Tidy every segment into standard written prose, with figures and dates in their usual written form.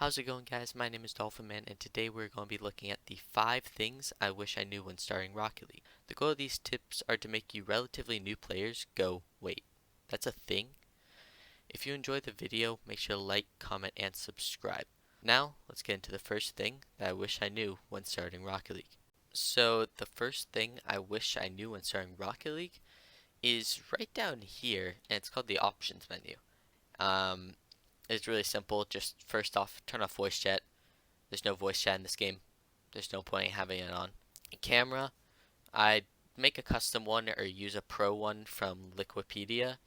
How's it going, guys? My name is Dolphinman, and today we're going to be looking at the 5 things I wish I knew when starting Rocket League. The goal of these tips are to make you relatively new players go, wait, that's a thing? If you enjoyed the video, make sure to like, comment, and subscribe. Now, let's get into the first thing that I wish I knew when starting Rocket League. So, the first thing I wish I knew when starting Rocket League is right down here, and it's called the options menu. It's really simple. Just first off, turn off voice chat. There's no voice chat in this game. There's no point in having it on. Camera, I'd make a custom one or use a pro one from Liquipedia.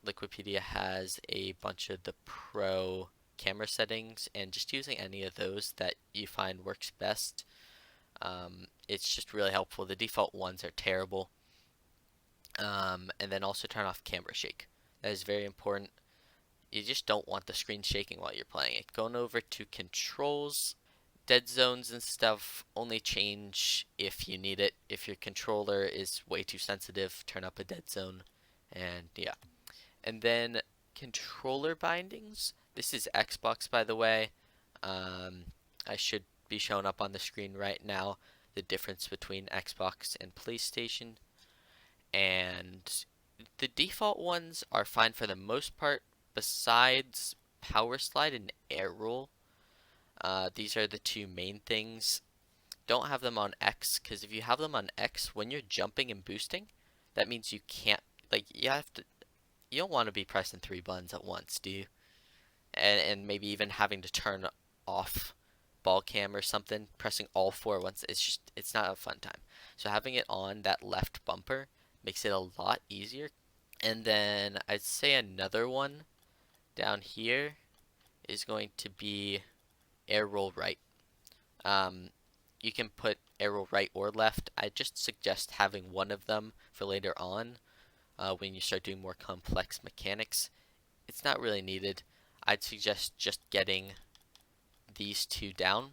Liquipedia has a bunch of the pro camera settings, and just using any of those that you find works best. It's just really helpful. The default ones are terrible. And then also turn off camera shake. That is very important. You just don't want the screen shaking while you're playing it. Going over to controls, dead zones and stuff only change if you need it. If your controller is way too sensitive, turn up a dead zone, and yeah. And then controller bindings. This is Xbox, by the way. I should be showing up on the screen right now the difference between Xbox and PlayStation. And the default ones are fine for the most part, besides power slide and air roll. These are the two main things. Don't have them on X, because if you have them on X, when you're jumping and boosting, that means you can't, like, you don't want to be pressing 3 buttons at once, do you? And maybe even having to turn off ball cam or something, pressing all 4 at once, it's not a fun time. So having it on that left bumper makes it a lot easier. And then I'd say another one down here is going to be air roll right. You can put air roll right or left. I just suggest having one of them for later on when you start doing more complex mechanics. It's not really needed. I'd suggest just getting these two down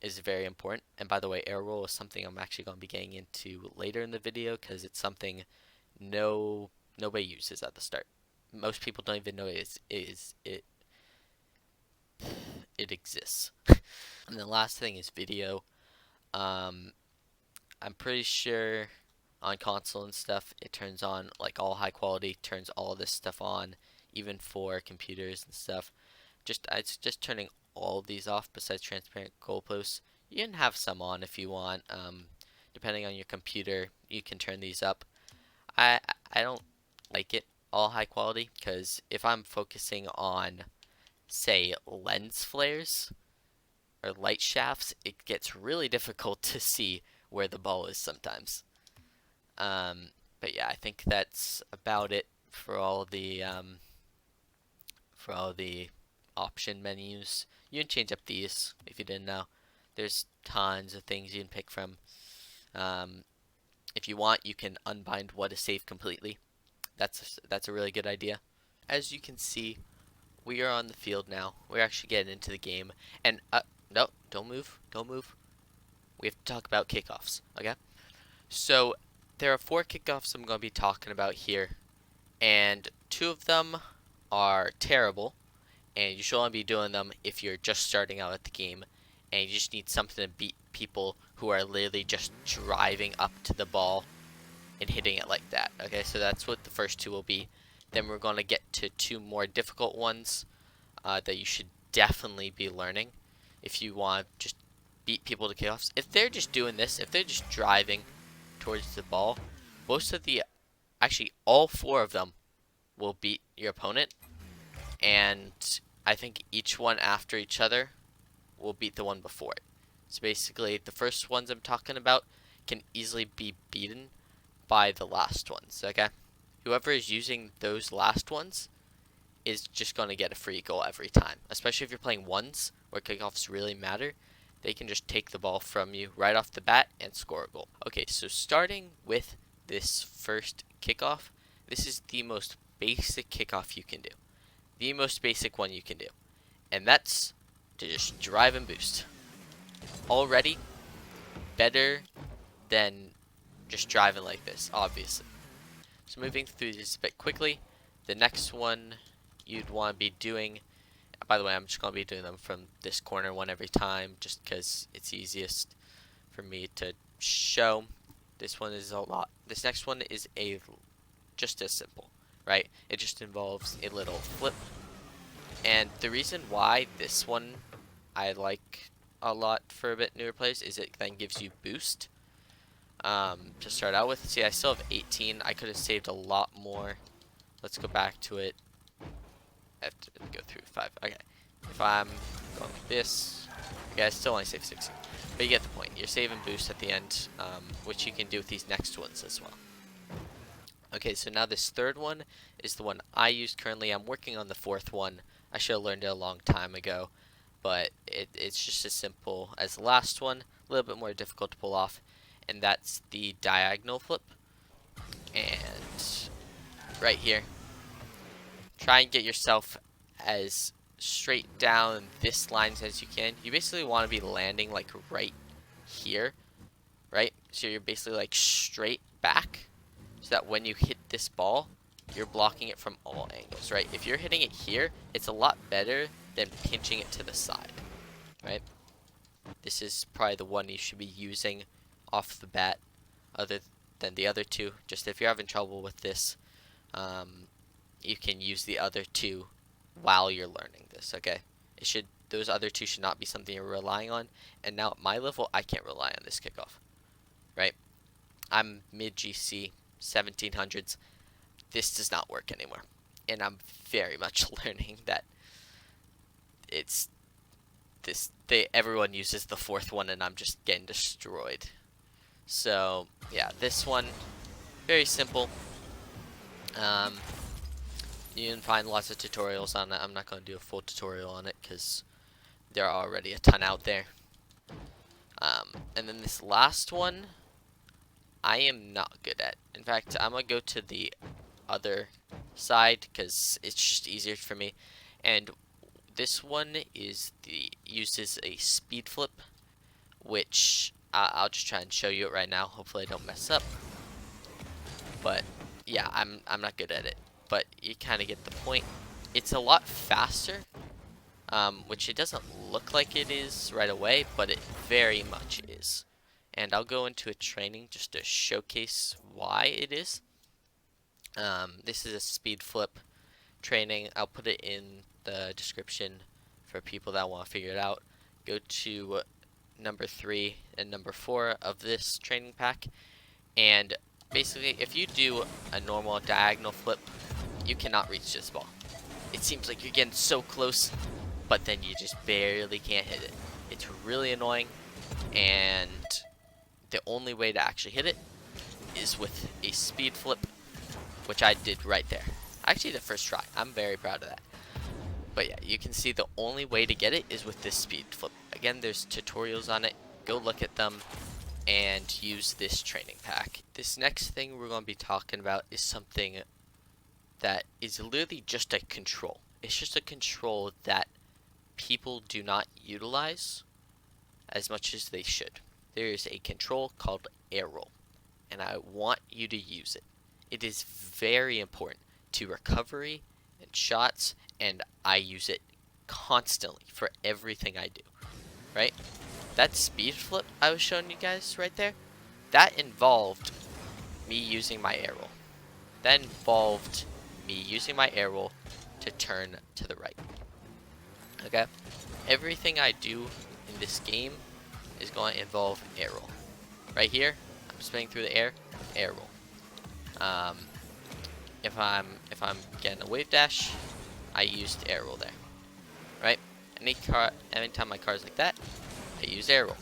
is very important. And by the way, air roll is something I'm actually going to be getting into later in the video, because it's something nobody uses at the start. Most people don't even know it exists. And the last thing is video. I'm pretty sure on console and stuff it turns on like all high quality, turns all this stuff on, even for computers and stuff. It's just turning all of these off besides transparent goalposts. You can have some on if you want. Depending on your computer, you can turn these up. I don't like it all high quality, because if I'm focusing on, say, lens flares or light shafts, it gets really difficult to see where the ball is sometimes. But yeah, I think that's about it for all the option menus. You can change up these if you didn't know. There's tons of things you can pick from. If you want, you can unbind what is saved completely. That's a really good idea. As you can see, we are on the field now. We're actually getting into the game. And no, don't move. Don't move. We have to talk about kickoffs, okay? So there are 4 kickoffs I'm going to be talking about here, and 2 of them are terrible, and you should only be doing them if you're just starting out at the game and you just need something to beat people who are literally just driving up to the ball and hitting it like that. Okay, so that's what the first 2 will be. Then we're going to get to 2 more difficult ones that you should definitely be learning if you want to just beat people to kickoffs. If they're just doing this, if they're just driving towards the ball, actually all 4 of them will beat your opponent, and I think each one after each other will beat the one before it. So basically, the first ones I'm talking about can easily be beaten by the last ones, okay? Whoever is using those last ones is just going to get a free goal every time. Especially if you're playing ones, where kickoffs really matter. They can just take the ball from you right off the bat and score a goal. Okay, so starting with this first kickoff, this is the most basic kickoff you can do. The most basic one you can do. And that's to just drive and boost. Already better than just driving like this, obviously. So moving through this a bit quickly, the next one you'd want to be doing, By the way, I'm just going to be doing them from this corner one every time, just because it's easiest for me to show. This one is a lot. This next one is just as simple, right? It just involves a little flip. And the reason why this one I like a lot for a bit newer players is it then gives you boost to start out with. See, I still have 18. I could have saved a lot more. Let's go back to it. I have to go through 5. Okay. If I'm going like this, okay, I still only save 16. But you get the point. You're saving boost at the end, which you can do with these next ones as well. Okay, so now this third one is the one I use currently. I'm working on the fourth one. I should have learned it a long time ago, but it's just as simple as the last one. A little bit more difficult to pull off, and that's the diagonal flip. And right here, try and get yourself as straight down this line as you can. You basically want to be landing like right here, right? So you're basically like straight back, so that when you hit this ball, you're blocking it from all angles, right? If you're hitting it here, it's a lot better than pinching it to the side, right? This is probably the one you should be using off the bat, other than the other two. Just if you're having trouble with this, you can use the other two while you're learning this, okay? Those other two should not be something you're relying on. And now at my level, I can't rely on this kickoff, right? I'm mid GC, 1700s. This does not work anymore, and I'm very much learning that everyone uses the fourth one, and I'm just getting destroyed. So yeah, this one, very simple. You can find lots of tutorials on it. I'm not going to do a full tutorial on it because there are already a ton out there. And then this last one, I am not good at. In fact, I'm going to go to the other side because it's just easier for me. And this one uses a speed flip, which I'll just try and show you it right now. Hopefully I don't mess up. But yeah, I'm not good at it, but you kind of get the point. It's a lot faster, which it doesn't look like it is right away, but it very much is. And I'll go into a training just to showcase why it is. This is a speed flip training. I'll put it in the description for people that want to figure it out. Go to number 3 and number 4 of this training pack, and basically if you do a normal diagonal flip, you cannot reach this ball. It seems like you're getting so close, but then you just barely can't hit it. It's really annoying, and the only way to actually hit it is with a speed flip, which I did right there. Actually, the first try. I'm very proud of that. But yeah, you can see the only way to get it is with this speed flip. Again, there's tutorials on it. Go look at them and use this training pack. This next thing we're going to be talking about is something that is literally just a control. It's just a control that people do not utilize as much as they should. There is a control called air roll, and I want you to use it. It is very important to recovery and shots, and I use it constantly for everything I do, right? That speed flip I was showing you guys right there, that involved me using my air roll. That involved me using my air roll to turn to the right. Okay? Everything I do in this game is going to involve air roll. Right here, I'm spinning through the air roll. If I'm getting a wave dash, I used air roll there. Right? Anytime my car is like that, I use air roll.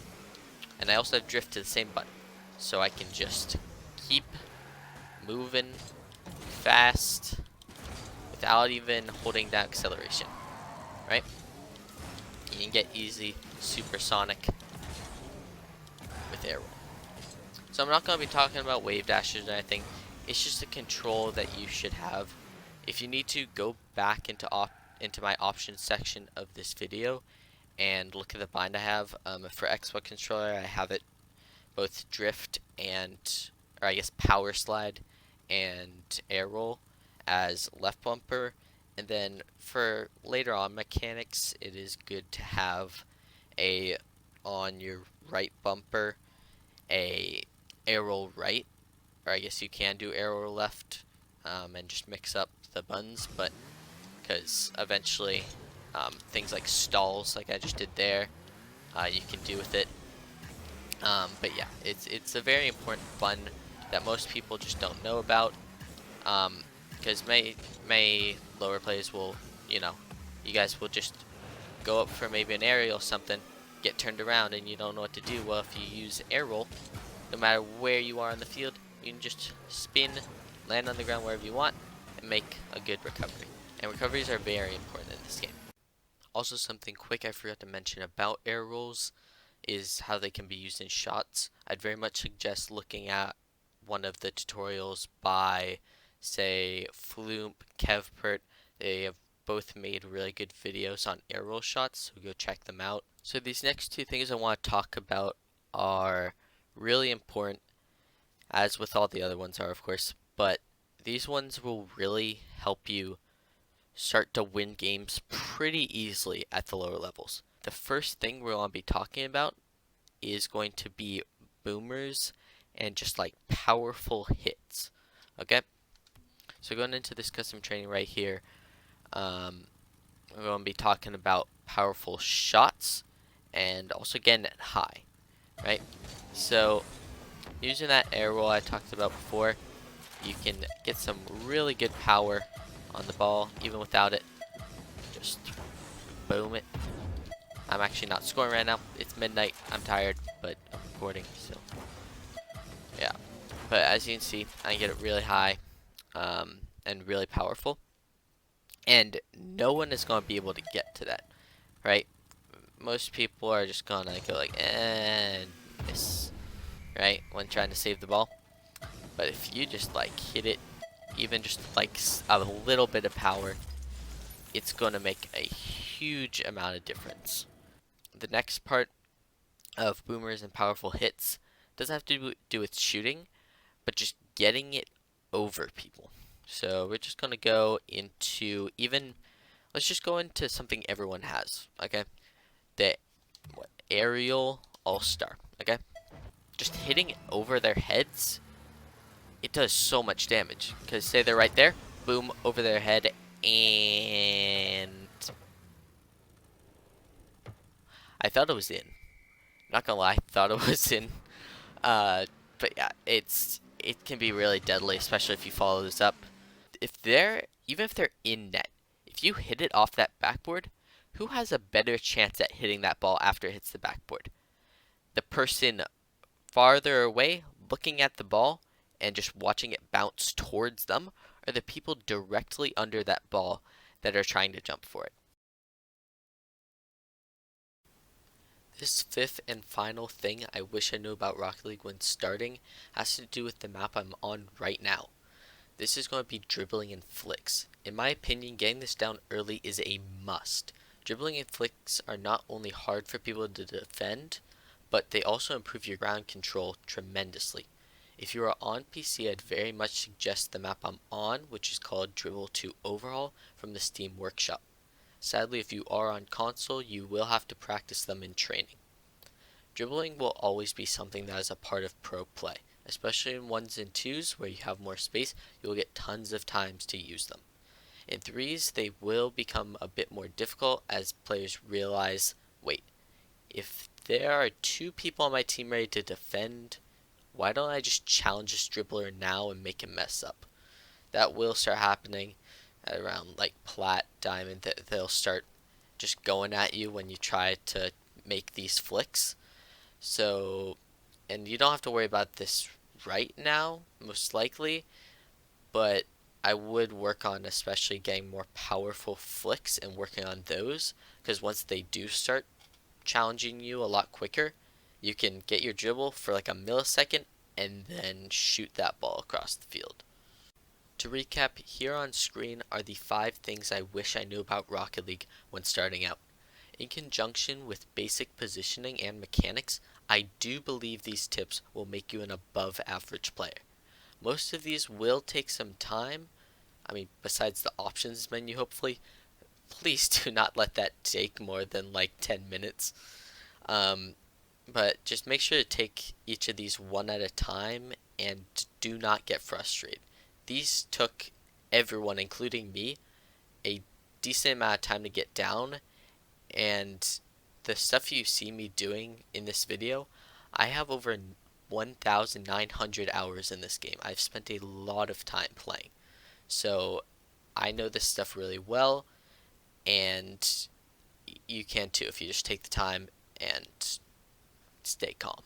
And I also have drift to the same button, so I can just keep moving fast without even holding down acceleration, right? You can get easy supersonic with air roll. So I'm not going to be talking about wave dashes or anything. It's just a control that you should have. If you need to, go back into my options section of this video and look at the bind I have. For Xbox controller, I have it both drift or I guess power slide and air roll as left bumper, And then for later on mechanics, it is good to have a on your right bumper a arrow right, or I guess you can do arrow left, and just mix up the buttons, but because eventually things like stalls, like I just did there, you can do with it. But yeah, it's a very important button that most people just don't know about, because may lower players will, you know, you guys will just go up for maybe an aerial or something, get turned around, and you don't know what to do. Well, if you use air roll, no matter where you are on the field, you can just spin, land on the ground wherever you want, and make a good recovery. And recoveries are very important in this game. Also, something quick I forgot to mention about air rolls is how they can be used in shots. I'd very much suggest looking at one of the tutorials by, say, Floop, Kevpert. They have both made really good videos on air roll shots, so go check them out. So these next two things I want to talk about are really important, as with all the other ones are, of course, but these ones will really help you start to win games pretty easily at the lower levels. The first thing we're going to be talking about is going to be boomers and just like powerful hits. Okay, so going into this custom training right here, we're going to be talking about powerful shots and also getting it high, right? So using that air roll I talked about before, you can get some really good power on the ball even without it. Just boom it. I'm actually not scoring right now. It's midnight. I'm tired, but I'm recording, so yeah. But as you can see, I can get it really high, and really powerful. And no one is going to be able to get to that, right? Most people are just going to go like, and miss, right? When trying to save the ball. But if you just like hit it, even just like a little bit of power, it's going to make a huge amount of difference. The next part of boomers and powerful hits doesn't have to do with shooting, but just getting it over people. So we're just going to go into let's just go into something everyone has, okay? The aerial all-star, okay? Just hitting it over their heads, it does so much damage. Because say they're right there, boom, over their head, and I thought it was in. Not gonna lie, I thought it was in. But yeah, it can be really deadly, especially if you follow this up. Even if they're in net, if you hit it off that backboard, who has a better chance at hitting that ball after it hits the backboard? The person farther away looking at the ball and just watching it bounce towards them, or the people directly under that ball that are trying to jump for it? This fifth and final thing I wish I knew about Rocket League when starting has to do with the map I'm on right now. This is going to be dribbling and flicks. In my opinion, getting this down early is a must. Dribbling and flicks are not only hard for people to defend, but they also improve your ground control tremendously. If you are on PC, I'd very much suggest the map I'm on, which is called Dribble 2 Overhaul from the Steam Workshop. Sadly, if you are on console, you will have to practice them in training. Dribbling will always be something that is a part of pro play, especially in 1s and 2s where you have more space, you will get tons of times to use them. In 3s, they will become a bit more difficult as players realize, wait, if there are 2 people on my team ready to defend, why don't I just challenge this dribbler now and make him mess up? That will start happening at around like Plat, Diamond, that they'll start just going at you when you try to make these flicks. So, and you don't have to worry about this right now, most likely, but I would work on especially getting more powerful flicks and working on those, because once they do start challenging you a lot quicker, you can get your dribble for like a millisecond and then shoot that ball across the field. To recap, here on screen are the 5 things I wish I knew about Rocket League when starting out. In conjunction with basic positioning and mechanics, I do believe these tips will make you an above average player. Most of these will take some time, I mean, besides the options menu, hopefully. Please do not let that take more than like 10 minutes. Um, but just make sure to take each of these one at a time and do not get frustrated. These took everyone, including me, a decent amount of time to get down, and the stuff you see me doing in this video, I have over 1,900 hours in this game. I've spent a lot of time playing. So I know this stuff really well, and you can too if you just take the time and stay calm.